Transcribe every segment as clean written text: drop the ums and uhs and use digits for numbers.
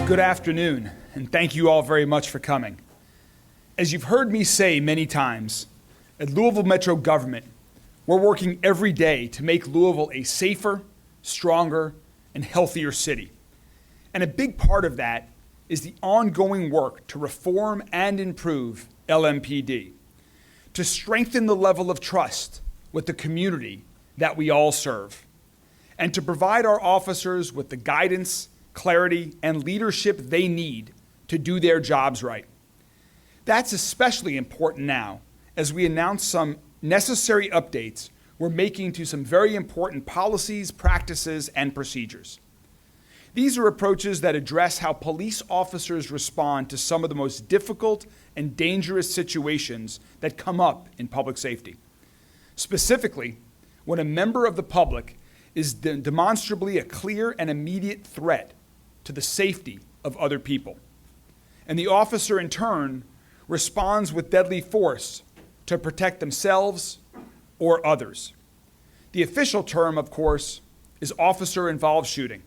Good afternoon, and thank you all very much for coming. As you've heard me say many times, at Louisville Metro government, we're working every day to make Louisville a safer, stronger, and healthier city. And a big part of that is the ongoing work to reform and improve LMPD, to strengthen the level of trust with the community that we all serve, and to provide our officers with the guidance, clarity, and leadership they need to do their jobs right. That's especially important now as we announce some necessary updates we're making to some very important policies, practices, and procedures. These are approaches that address how police officers respond to some of the most difficult and dangerous situations that come up in public safety. Specifically, when a member of the public is demonstrably a clear and immediate threat to the safety of other people, and the officer in turn responds with deadly force to protect themselves or others. The official term, of course, is officer-involved shooting.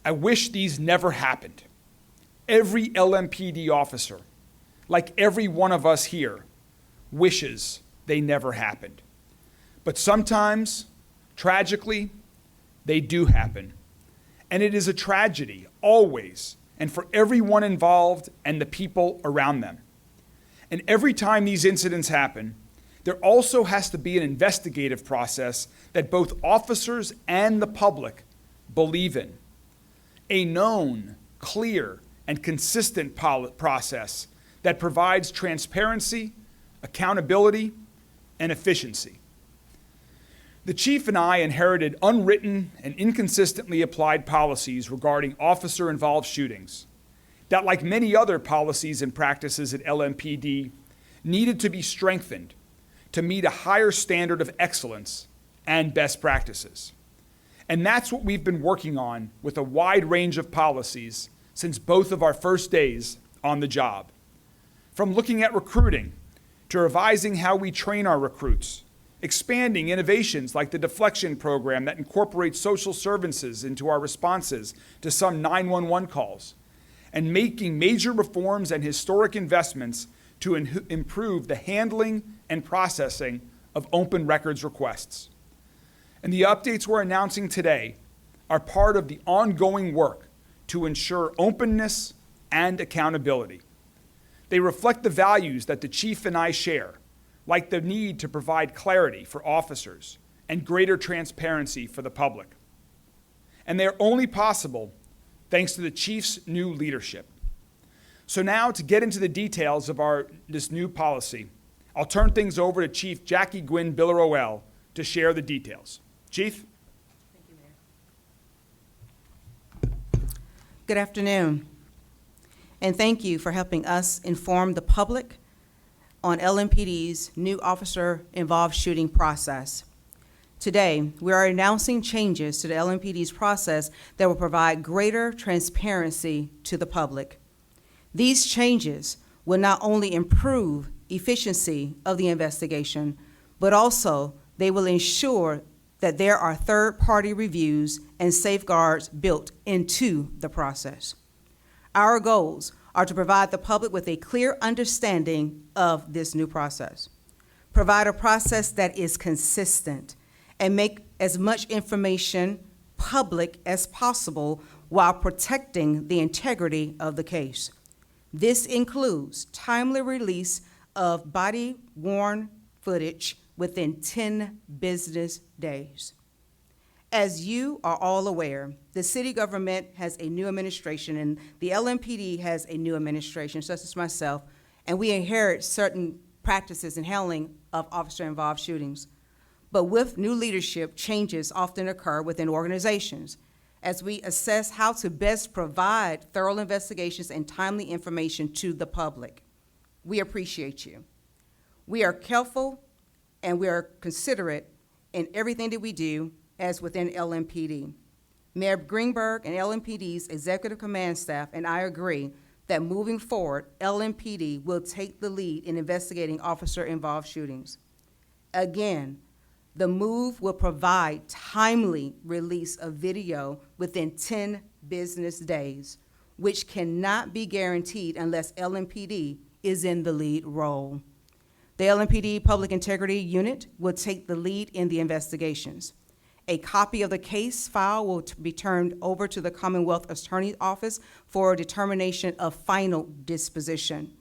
I wish these never happened. Every LMPD officer, like every one of us here, wishes they never happened. But sometimes, tragically, they do happen. And it is a tragedy, always, and for everyone involved and the people around them. And every time these incidents happen, there also has to be an investigative process that both officers and the public believe in. A known, clear, and consistent process that provides transparency, accountability, and efficiency. The chief and I inherited unwritten and inconsistently applied policies regarding officer-involved shootings that, like many other policies and practices at LMPD, needed to be strengthened to meet a higher standard of excellence and best practices. And that's what we've been working on with a wide range of policies since both of our first days on the job. From looking at recruiting to revising how we train our recruits, expanding innovations like the deflection program that incorporates social services into our responses to some 911 calls, and making major reforms and historic investments to improve the handling and processing of open records requests. And the updates we're announcing today are part of the ongoing work to ensure openness and accountability. They reflect the values that the chief and I share, like the need to provide clarity for officers and greater transparency for the public. And they are only possible thanks to the chief's new leadership. So now, to get into the details of this new policy, I'll turn things over to Chief Jackie Gwynn Biller-Roel to share the details. Chief? Thank you, Mayor. Good afternoon, and thank you for helping us inform the public on LMPD's new officer-involved shooting process. Today, we are announcing changes to the LMPD's process that will provide greater transparency to the public. These changes will not only improve efficiency of the investigation, but also they will ensure that there are third-party reviews and safeguards built into the process. Our goals are to provide the public with a clear understanding of this new process, provide a process that is consistent, and make as much information public as possible while protecting the integrity of the case. This includes timely release of body-worn footage within 10 business days. As you are all aware, the city government has a new administration, and the LMPD has a new administration, such as myself, and we inherit certain practices in handling of officer-involved shootings. But with new leadership, changes often occur within organizations as we assess how to best provide thorough investigations and timely information to the public. We appreciate you. We are careful and we are considerate in everything that we do as within LMPD. Mayor Greenberg and LMPD's executive command staff and I agree that moving forward, LMPD will take the lead in investigating officer-involved shootings. Again, the move will provide timely release of video within 10 business days, which cannot be guaranteed unless LMPD is in the lead role. The LMPD Public Integrity Unit will take the lead in the investigations. A copy of the case file will be turned over to the Commonwealth Attorney's Office for determination of final disposition.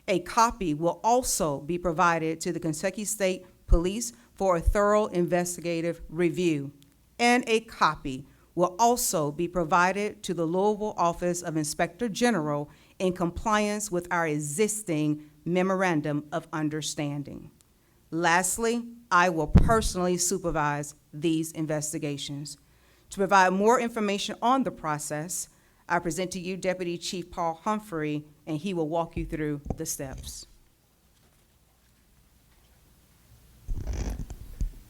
A copy will also be provided to the Kentucky State Police for a thorough investigative review. And a copy will also be provided to the Louisville Office of Inspector General in compliance with our existing Memorandum of Understanding. Lastly, I will personally supervise these investigations. To provide more information on the process, I present to you Deputy Chief Paul Humphrey, and he will walk you through the steps.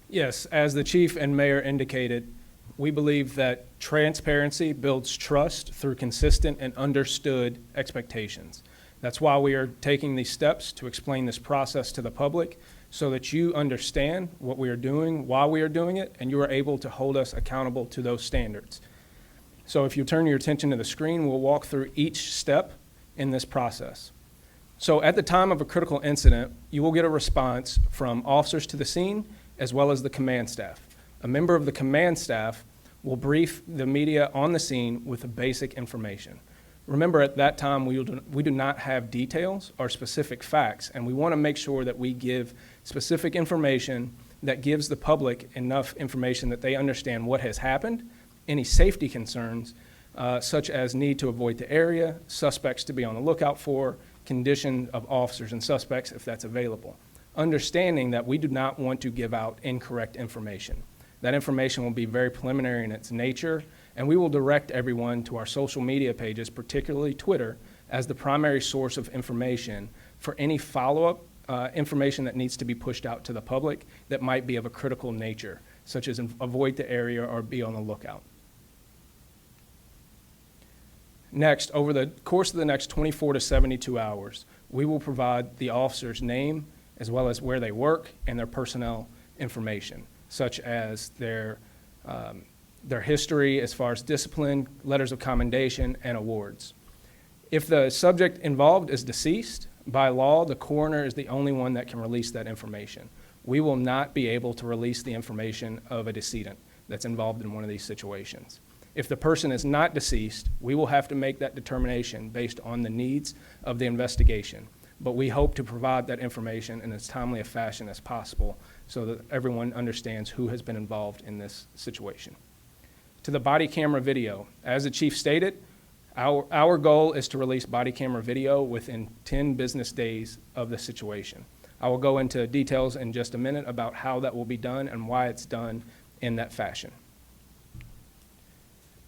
Yes, as the chief and mayor indicated, we believe that transparency builds trust through consistent and understood expectations. That's why we are taking these steps to explain this process to the public so that you understand what we are doing, why we are doing it, and you are able to hold us accountable to those standards. So if you turn your attention to the screen, we'll walk through each step in this process. So at the time of a critical incident, you will get a response from officers to the scene as well as the command staff. A member of the command staff will brief the media on the scene with the basic information. Remember, at that time, we do not have details or specific facts, and we want to make sure that we give specific information that gives the public enough information that they understand what has happened, any safety concerns, such as need to avoid the area, suspects to be on the lookout for, condition of officers and suspects if that's available. Understanding that we do not want to give out incorrect information. That information will be very preliminary in its nature, and we will direct everyone to our social media pages, particularly Twitter, as the primary source of information for any follow-up information that needs to be pushed out to the public that might be of a critical nature, such as avoid the area or be on the lookout. Next, over the course of the next 24 to 72 hours, we will provide the officer's name as well as where they work and their personnel information, such as their history as far as discipline, letters of commendation, and awards. If the subject involved is deceased, by law, the coroner is the only one that can release that information. We will not be able to release the information of a decedent that's involved in one of these situations. If the person is not deceased, we will have to make that determination based on the needs of the investigation. But we hope to provide that information in as timely a fashion as possible so that everyone understands who has been involved in this situation. To the body camera video, as the chief stated, our goal is to release body camera video within 10 business days of the situation. I will go into details in just a minute about how that will be done and why it's done in that fashion.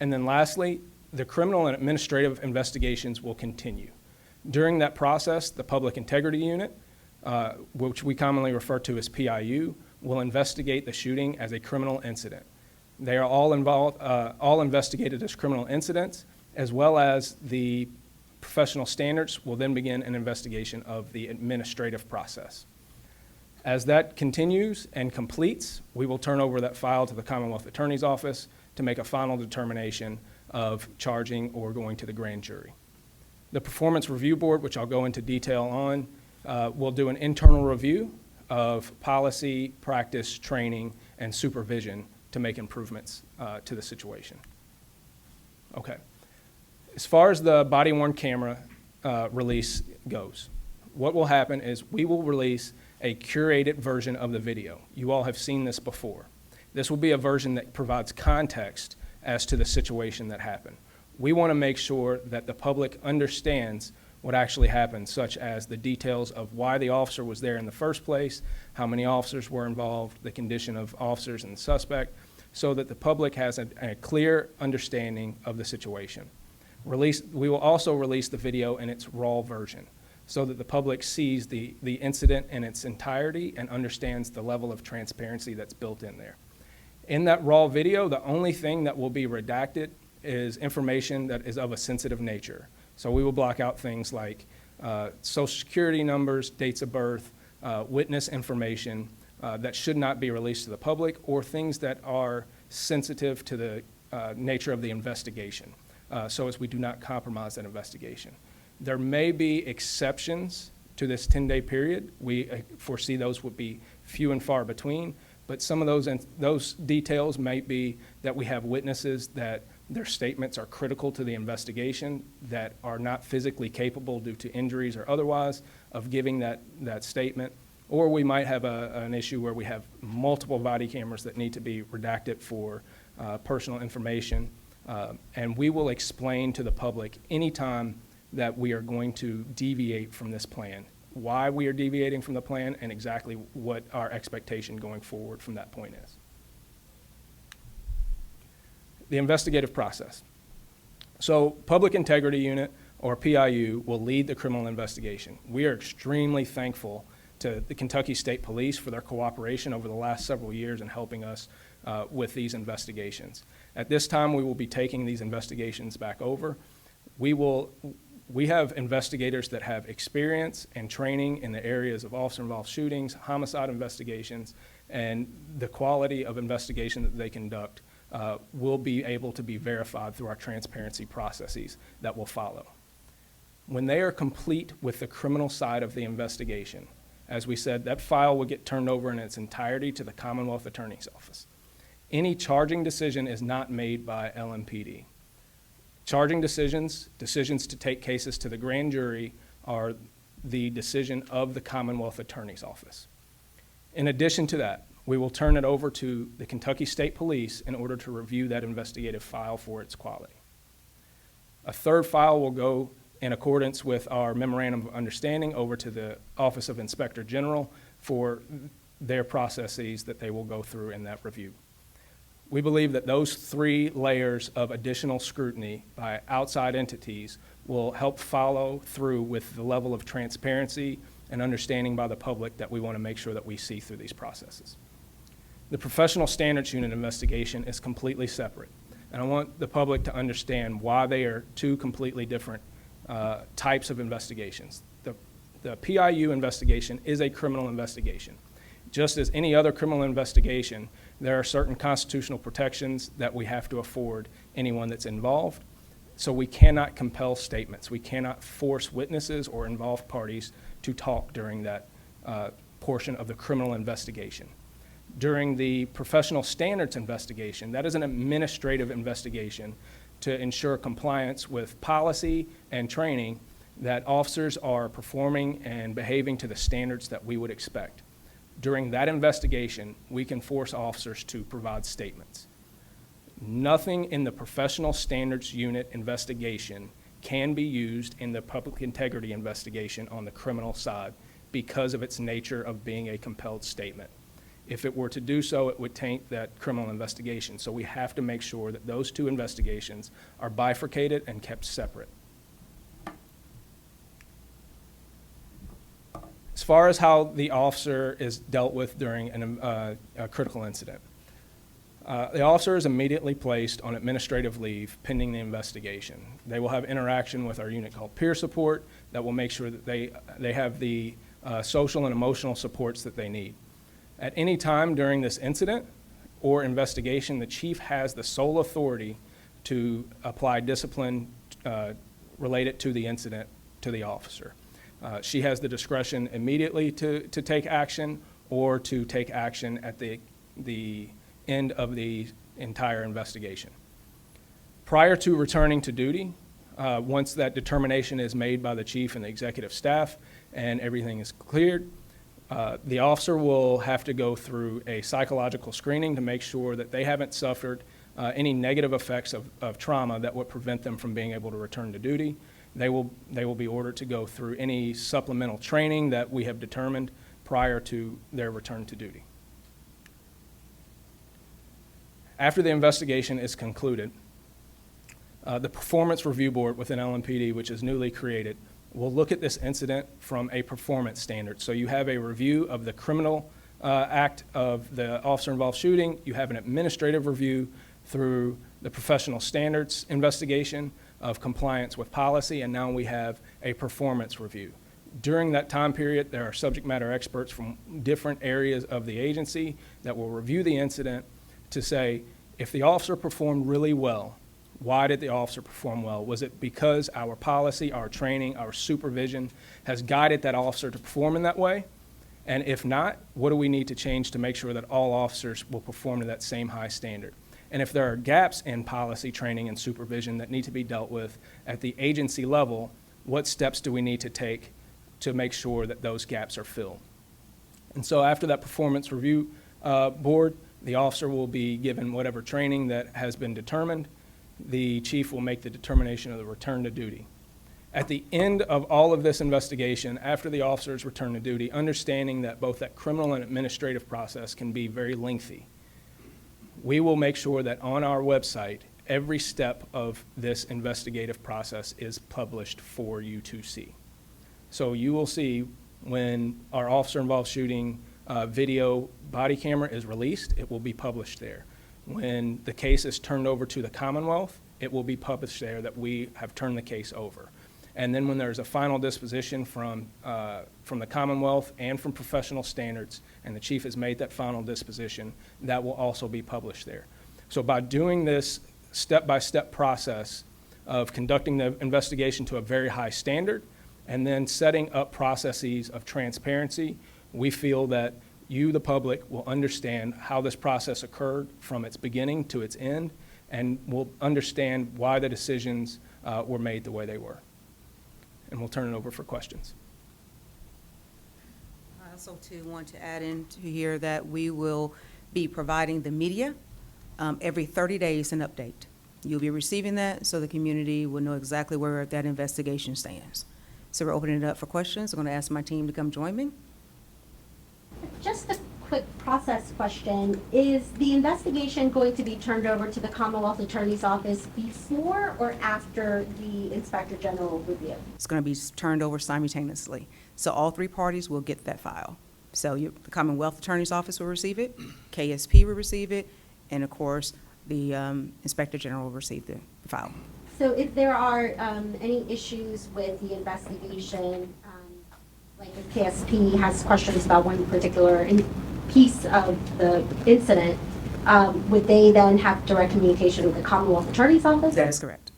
And then lastly, the criminal and administrative investigations will continue. During that process, the Public Integrity Unit, which we commonly refer to as PIU, will investigate the shooting as a criminal incident. They are all investigated as criminal incidents, as well as the professional standards will then begin an investigation of the administrative process. As that continues and completes, we will turn over that file to the Commonwealth Attorney's Office to make a final determination of charging or going to the grand jury. The Performance Review Board, which I'll go into detail on, will do an internal review of policy, practice, training, and supervision to make improvements to the situation. Okay. As far as the body-worn camera release goes, what will happen is we will release a curated version of the video. You all have seen this before. This will be a version that provides context as to the situation that happened. We want to make sure that the public understands what actually happened, such as the details of why the officer was there in the first place, how many officers were involved, the condition of officers and the suspect, so that the public has a clear understanding of the situation. We will also release the video in its raw version so that the public sees the incident in its entirety and understands the level of transparency that's built in there. In that raw video, the only thing that will be redacted is information that is of a sensitive nature. So we will block out things like social security numbers, dates of birth, witness information that should not be released to the public, or things that are sensitive to the nature of the investigation. so as we do not compromise that investigation. There may be exceptions to this 10-day period. We foresee those would be few and far between, but some of those details might be that we have witnesses that their statements are critical to the investigation, that are not physically capable due to injuries or otherwise of giving that statement. Or we might have an issue where we have multiple body cameras that need to be redacted for personal information. And we will explain to the public anytime that we are going to deviate from this plan, why we are deviating from the plan, and exactly what our expectation going forward from that point is. The investigative process. So Public Integrity Unit, or PIU, will lead the criminal investigation. We are extremely thankful to the Kentucky State Police for their cooperation over the last several years in helping us with these investigations. At this time, we will be taking these investigations back over. We have investigators that have experience and training in the areas of officer-involved shootings, homicide investigations, and the quality of investigation that they conduct will be able to be verified through our transparency processes that will follow. When they are complete with the criminal side of the investigation, as we said, that file will get turned over in its entirety to the Commonwealth Attorney's Office. Any charging decision is not made by LMPD. Charging decisions to take cases to the grand jury, are the decision of the Commonwealth Attorney's Office. In addition to that, we will turn it over to the Kentucky State Police in order to review that investigative file for its quality. A third file will go in accordance with our memorandum of understanding over to the Office of Inspector General for their processes that they will go through in that review. We believe that those 3 layers of additional scrutiny by outside entities will help follow through with the level of transparency and understanding by the public that we want to make sure that we see through these processes. The Professional Standards Unit investigation is completely separate, and I want the public to understand why they are 2 completely different types of investigations. The PIU investigation is a criminal investigation. Just as any other criminal investigation, there are certain constitutional protections that we have to afford anyone that's involved. So we cannot compel statements. We cannot force witnesses or involved parties to talk during that portion of the criminal investigation. During the professional standards investigation, that is an administrative investigation to ensure compliance with policy and training that officers are performing and behaving to the standards that we would expect. During that investigation, we can force officers to provide statements. Nothing in the Professional Standards Unit investigation can be used in the public integrity investigation on the criminal side because of its nature of being a compelled statement. If it were to do so, it would taint that criminal investigation. So we have to make sure that those 2 investigations are bifurcated and kept separate. As far as how the officer is dealt with during a critical incident, the officer is immediately placed on administrative leave pending the investigation. They will have interaction with our unit called peer support that will make sure that they have the social and emotional supports that they need. At any time during this incident or investigation, the chief has the sole authority to apply discipline related to the incident to the officer. She has the discretion immediately to take action or to take action at the end of the entire investigation. Prior to returning to duty, once that determination is made by the chief and the executive staff and everything is cleared, the officer will have to go through a psychological screening to make sure that they haven't suffered any negative effects of trauma that would prevent them from being able to return to duty. They will be ordered to go through any supplemental training that we have determined prior to their return to duty. After the investigation is concluded, the Performance Review Board within LMPD, which is newly created, will look at this incident from a performance standard. So you have a review of the criminal act of the officer-involved shooting. You have an administrative review through the professional standards investigation of compliance with policy, and now we have a performance review. During that time period, there are subject matter experts from different areas of the agency that will review the incident to say, if the officer performed really well, Why did the officer perform well? Was it because our policy, our training, our supervision has guided that officer to perform in that way? And if not, what do we need to change to make sure that all officers will perform to that same high standard? And if there are gaps in policy, training, and supervision that need to be dealt with at the agency level, what steps do we need to take to make sure that those gaps are filled? And so after that performance review board, the officer will be given whatever training that has been determined. The chief will make the determination of the return to duty. At the end of all of this investigation, after the officer's return to duty, understanding that both that criminal and administrative process can be very lengthy, we will make sure that on our website, every step of this investigative process is published for you to see. So you will see when our officer-involved shooting video body camera is released, it will be published there. When the case is turned over to the Commonwealth, it will be published there that we have turned the case over. And then when there's a final disposition from the Commonwealth and from professional standards, and the chief has made that final disposition, that will also be published there. So by doing this step-by-step process of conducting the investigation to a very high standard, and then setting up processes of transparency, we feel that you, the public, will understand how this process occurred from its beginning to its end, and will understand why the decisions were made the way they were. And we'll turn it over for questions. I also, too, want to add into here that we will be providing the media every 30 days an update. You'll be receiving that so the community will know exactly where that investigation stands. So we're opening it up for questions. I'm going to ask my team to come join me. Just a quick process question. Is the investigation going to be turned over to the Commonwealth Attorney's Office before or after the Inspector General review? It's going to be turned over simultaneously. So all three parties will get that file. So the Commonwealth Attorney's Office will receive it, KSP will receive it, and of course, the Inspector General will receive the file. So if there are any issues with the investigation, like if KSP has questions about one particular piece of the incident, would they then have direct communication with the Commonwealth Attorney's Office? That is correct.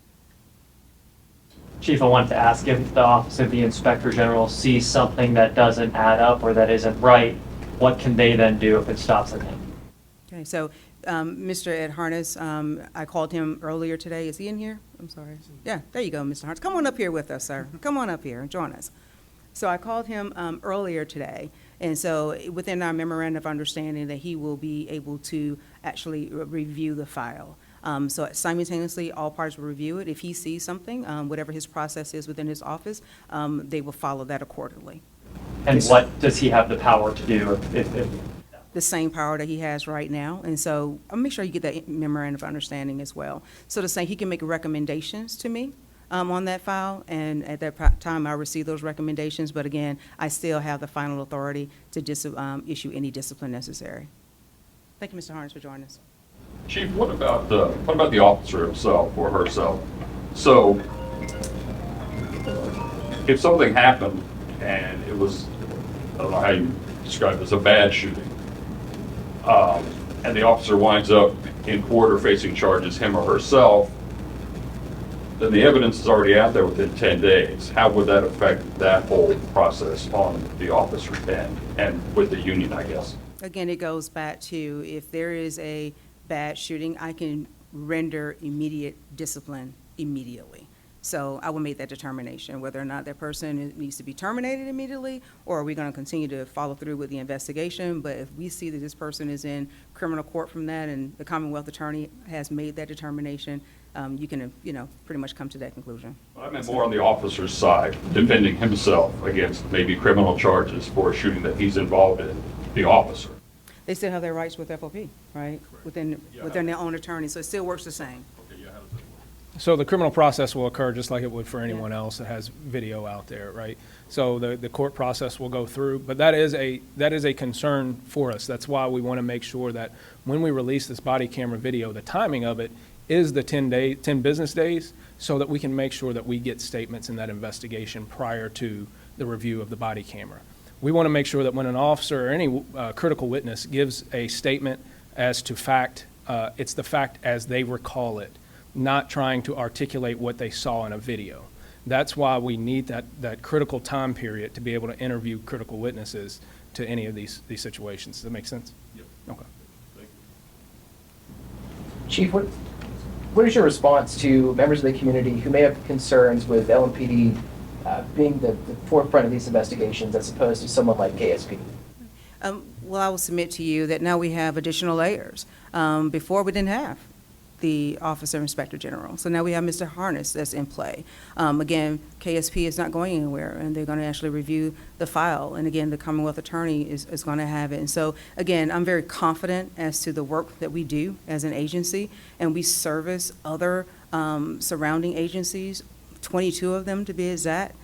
Chief, I wanted to ask if the Office of the Inspector General sees something that doesn't add up or that isn't right, what can they then do if it stops at him? Okay, so Mr. Ed Harness, I called him earlier today. Is he in here? I'm sorry. Yeah, there you go, Mr. Harness. Come on up here with us, sir. Come on up here and join us. So I called him earlier today, and so within our memorandum of understanding that he will be able to actually review the file. So simultaneously, all parties will review it. If he sees something, whatever his process is within his office, they will follow that accordingly. And what does he have the power to do if The same power that he has right now, and so I'll make sure you get that memorandum of understanding as well. So to say he can make recommendations to me on that file, and at that time I'll receive those recommendations, but again, I still have the final authority to issue any discipline necessary. Thank you, Mr. Harness, for joining us. Chief, what about the officer himself or herself? So, if something happened and it was, I don't know how you describe this, a bad shooting, and the officer winds up in court or facing charges, him or herself, then the evidence is already out there within 10 days. How would that affect that whole process on the officer's end and with the union, I guess? Again, it goes back to if there is a bad shooting, I can render immediate discipline immediately. So I will make that determination, whether or not that person needs to be terminated immediately, or are we going to continue to follow through with the investigation. But if we see that this person is in criminal court from that and the Commonwealth Attorney has made that determination, you can, pretty much come to that conclusion. I meant more on the officer's side, defending himself against maybe criminal charges for a shooting that he's involved in, the officer. They still have their rights with FOP, right? Within their own attorney, so it still works the same. So the criminal process will occur just like it would for anyone else that has video out there, right? So the court process will go through, but that is a concern for us. That's why we want to make sure that when we release this body camera video, the timing of it is the 10 business days, so that we can make sure that we get statements in that investigation prior to the review of the body camera. We want to make sure that when an officer or any critical witness gives a statement as to fact, it's the fact as they recall it. not trying to articulate what they saw in a video. That's why we need that critical time period to be able to interview critical witnesses to any of these situations. Does that make sense? Yep. Okay. Chief, what is your response to members of the community who may have concerns with LMPD being the forefront of these investigations as opposed to someone like KSP? Well, I will submit to you that now we have additional layers. Before, we didn't have the Officer of Inspector General. So now we have Mr. Harness that's in play. Again, KSP is not going anywhere, and they're going to actually review the file. And again, the Commonwealth Attorney is going to have it. And so, again, I'm very confident as to the work that we do as an agency, and we service other surrounding agencies, 22 of them to be exact.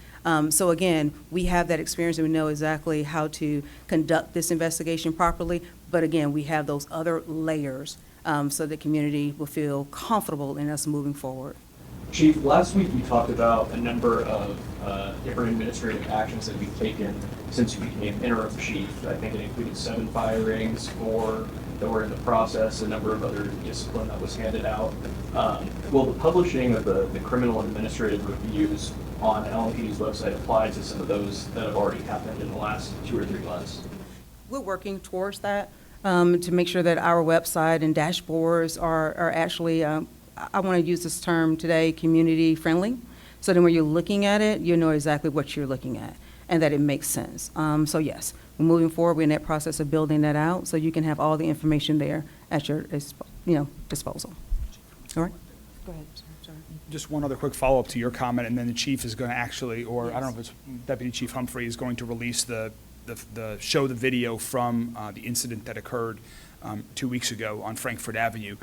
So again, we have that experience and we know exactly how to conduct this investigation properly. But again, we have those other layers so the community will feel comfortable in us moving forward. Chief, last week you talked about a number of different administrative actions that you've taken since you became interim chief. I think it included 7 firings, 4 that were in the process, a number of other discipline that was handed out. Will the publishing of the criminal and administrative reviews on LMPD's website apply to some of those that have already happened in the last 2 or 3 months? We're working towards that to make sure that our website and dashboards are actually, I want to use this term today, community friendly. So then when you're looking at it, you know exactly what you're looking at and that it makes sense. So yes, we're moving forward. We're in that process of building that out so you can have all the information there at your disposal. All right? Go ahead, sir. Sorry. Just one other quick follow-up to your comment, and then the chief is going to actually, or I don't know if it's Deputy Chief Humphrey, is going to release the video from the incident that occurred 2 weeks ago on Frankfurt Avenue.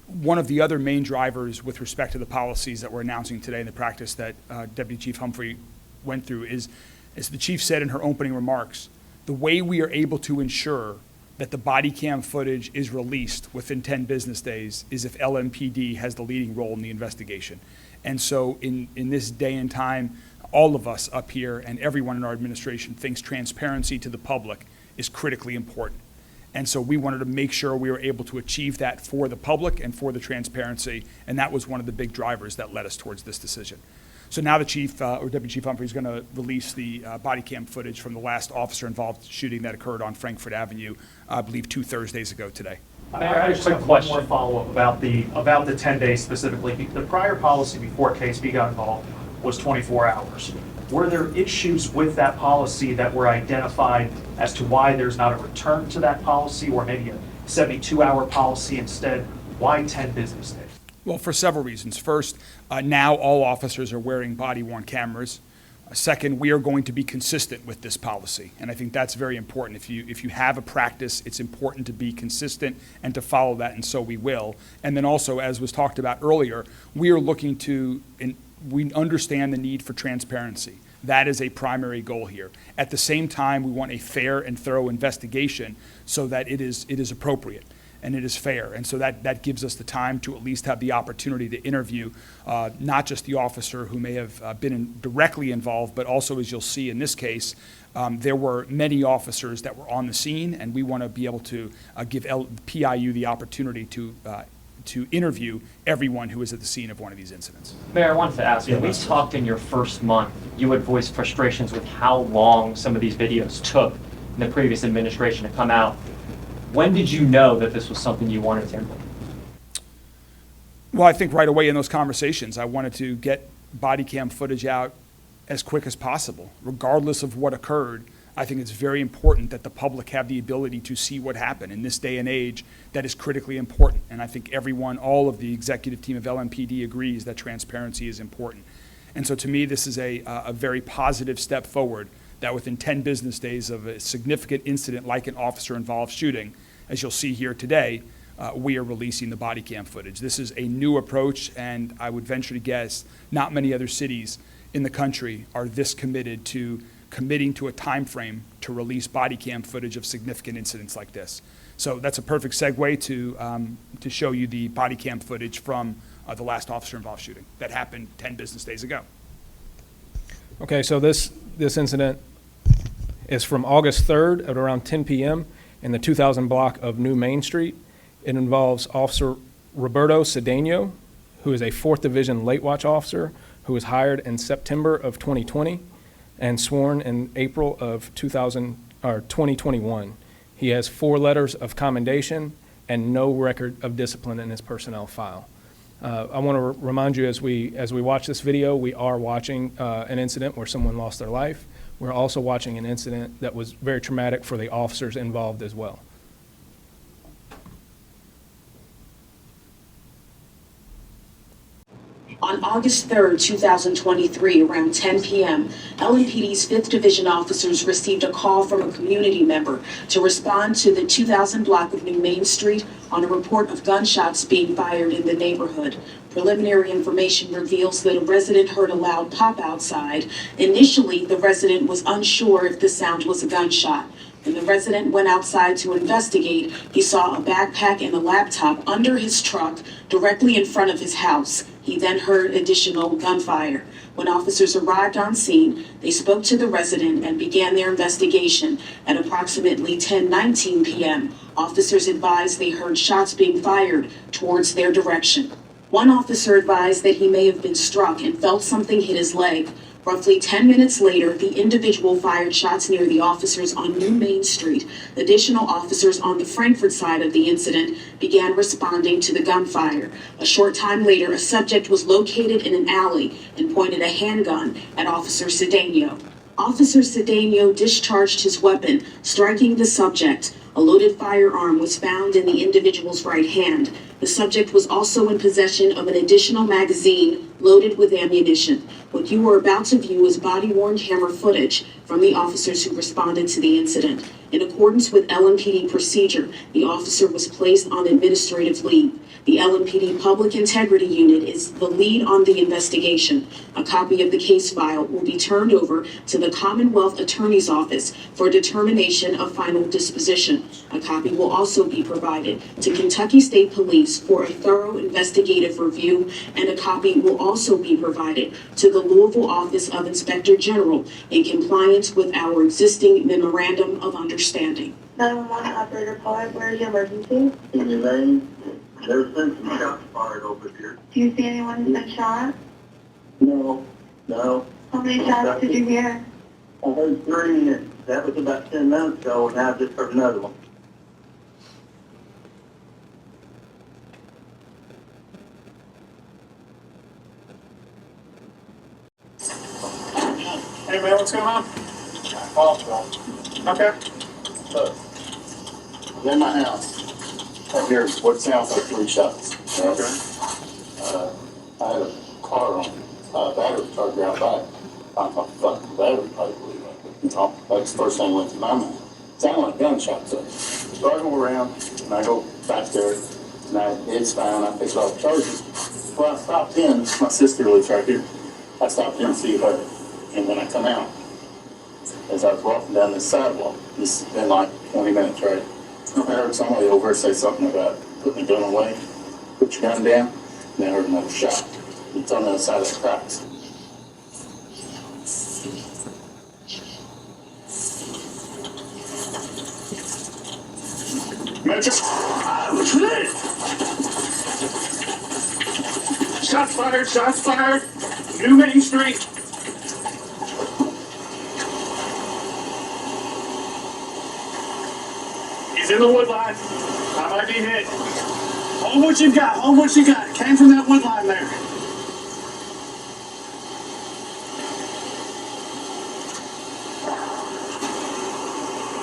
One of the other main drivers with respect to the policies that we're announcing today and the practice that Deputy Chief Humphrey went through is, as the chief said in her opening remarks, the way we are able to ensure that the body cam footage is released within 10 business days is if LMPD has the leading role in the investigation. And so in this day and time, all of us up here and everyone in our administration thinks transparency to the public is critically important. And so we wanted to make sure we were able to achieve that for the public and for the transparency, and that was one of the big drivers that led us towards this decision. So now the chief, or Deputy Chief Humphrey, is going to release the body cam footage from the last officer-involved shooting that occurred on Frankfurt Avenue, I believe 2 Thursdays ago today. I just have one more follow-up about the 10 days specifically. The prior policy before KSB got involved was 24 hours. Were there issues with that policy that were identified as to why there's not a return to that policy, or maybe a 72-hour policy instead? Why 10 business days? Well, for several reasons. First, now all officers are wearing body-worn cameras. Second, we are going to be consistent with this policy, and I think that's very important. If you have a practice, it's important to be consistent and to follow that, and so we will. And then also, as was talked about earlier, we are looking to, we understand the need for transparency. That is a primary goal here. At the same time, we want a fair and thorough investigation so that it is appropriate and it is fair. And so that gives us the time to at least have the opportunity to interview not just the officer who may have been directly involved, but also, as you'll see in this case, there were many officers that were on the scene, and we want to be able to give PIU the opportunity to interview everyone who was at the scene of one of these incidents. Mayor, I wanted to ask, when we talked in your first month, you had voiced frustrations with how long some of these videos took in the previous administration to come out. When did you know that this was something you wanted to implement? Well, I think right away in those conversations, I wanted to get body cam footage out as quick as possible. Regardless of what occurred, I think it's very important that the public have the ability to see what happened. In this day and age, that is critically important. And I think everyone, all of the executive team of LMPD agrees that transparency is important. And so to me, this is a very positive step forward, that within 10 business days of a significant incident like an officer-involved shooting, as you'll see here today, we are releasing the body cam footage. This is a new approach, and I would venture to guess not many other cities in the country are this committed to committing to a time frame to release body cam footage of significant incidents like this. So that's a perfect segue to show you the body cam footage from the last officer-involved shooting that happened 10 business days ago. Okay, so this incident is from August 3rd at around 10 p.m. in the 2000 block of New Main Street. It involves Officer Roberto Cedeno, who is a 4th Division late watch officer who was hired in September of 2020 and sworn in April of 2021. He has 4 letters of commendation and no record of discipline in his personnel file. I want to remind you as we watch this video, we are watching an incident where someone lost their life. We're also watching an incident that was very traumatic for the officers involved as well. On August 3rd, 2023, around 10 p.m., LMPD's 5th Division officers received a call from a community member to respond to the 2000 block of New Main Street on a report of gunshots being fired in the neighborhood. Preliminary information reveals that a resident heard a loud pop outside. Initially, the resident was unsure if the sound was a gunshot. When the resident went outside to investigate, he saw a backpack and a laptop under his truck directly in front of his house. He then heard additional gunfire. When officers arrived on scene, they spoke to the resident and began their investigation. At approximately 10:19 p.m., officers advised they heard shots being fired towards their direction. One officer advised that he may have been struck and felt something hit his leg. Roughly 10 minutes later, the individual fired shots near the officers on New Main Street. Additional officers on the Frankfurt side of the incident began responding to the gunfire. A short time later, a subject was located in an alley and pointed a handgun at Officer Cedeno. Officer Cedeno discharged his weapon, striking the subject. A loaded firearm was found in the individual's right hand. The subject was also in possession of an additional magazine loaded with ammunition. What you are about to view is body-worn camera footage from the officers who responded to the incident. In accordance with LMPD procedure, the officer was placed on administrative leave. The LMPD Public Integrity Unit is the lead on the investigation. A copy of the case file will be turned over to the Commonwealth Attorney's Office for determination of final disposition. A copy will also be provided to Kentucky State Police for a thorough investigative review, and a copy will also be provided to the Louisville Office of Inspector General in compliance with our existing Memorandum of Understanding. 911 operator Paul, where is your emergency? In your lane, there's been some shots fired over here. Do you see anyone who's been shot? No. How many shots did you hear? I heard 3, and that was about 10 minutes ago, and now I just heard another one. Hey man, what's going on? Okay. Look, I'm in my house. I hear what sounds like 3 shots. Okay. I had a car on battery charger out back. I thought, fuck, the battery probably blew up. That's the first thing that went to my mind. Sounded like gunshots. So I go around, and I go back there, and it's fine. I pick up the charger. Well, I stopped in. My sister lives right here. I stopped in to see her. And when I come out, as I was walking down this sidewalk, this has been like 20 minutes, right? I heard somebody over say something about putting the gun away, put your gun down, and then I heard another shot. It's on the other side of the tracks. Shots fired. New Main Street. He's in the wood line. I might be hit. Hold what you got. Came from that wood line there.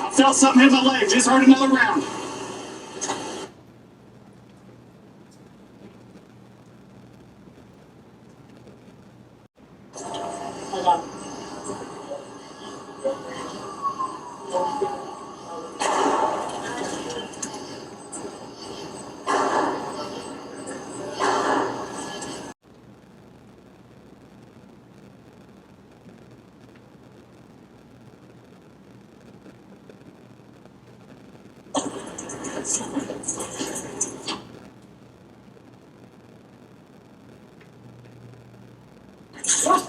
I felt something hit my leg. Just heard another round.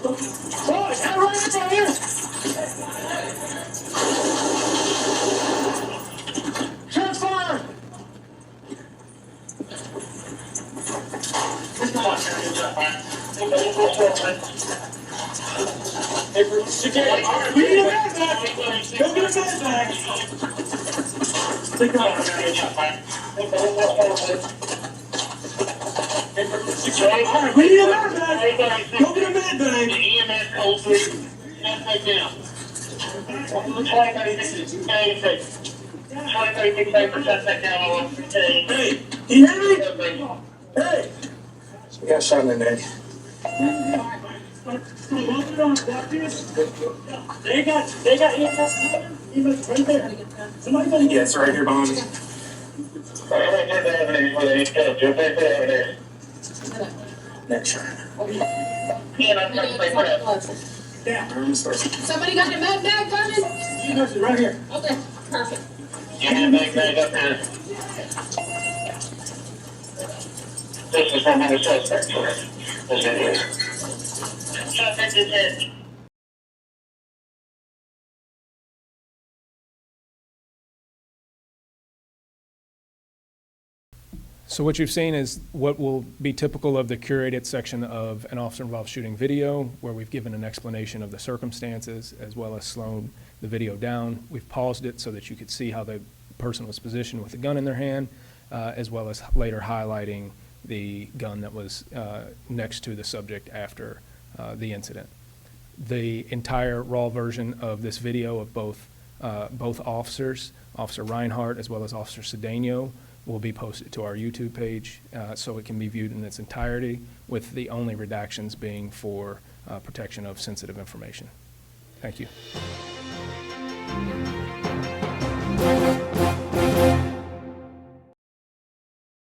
Boys, have right in here! Shots fired! Come on. Security, all right, we need a bag back. Go get a bag back. Take off. Security, all right, we need a bag back. Go get a bag back. EMS code 3, take down. 2036, 2036, that down. Hey, you hear me? Hey. We got shot in the neck. They got EMS right there. Somebody, yeah, it's right here behind me. Neck shot. Yeah, I'm sorry. Somebody got the med bag coming? EMS is right here. Okay, perfect. Yeah, bag up there. This is one of the suspects. This is it. Suspect is hit. So what you've seen is what will be typical of the curated section of an officer-involved shooting video, where we've given an explanation of the circumstances as well as slowed the video down. We've paused it so that you could see how the person was positioned with the gun in their hand, as well as later highlighting the gun that was next to the subject after the incident. The entire raw version of this video of both officers, Officer Reinhardt as well as Officer Cedeno, will be posted to our YouTube page so it can be viewed in its entirety, with the only redactions being for protection of sensitive information. Thank you.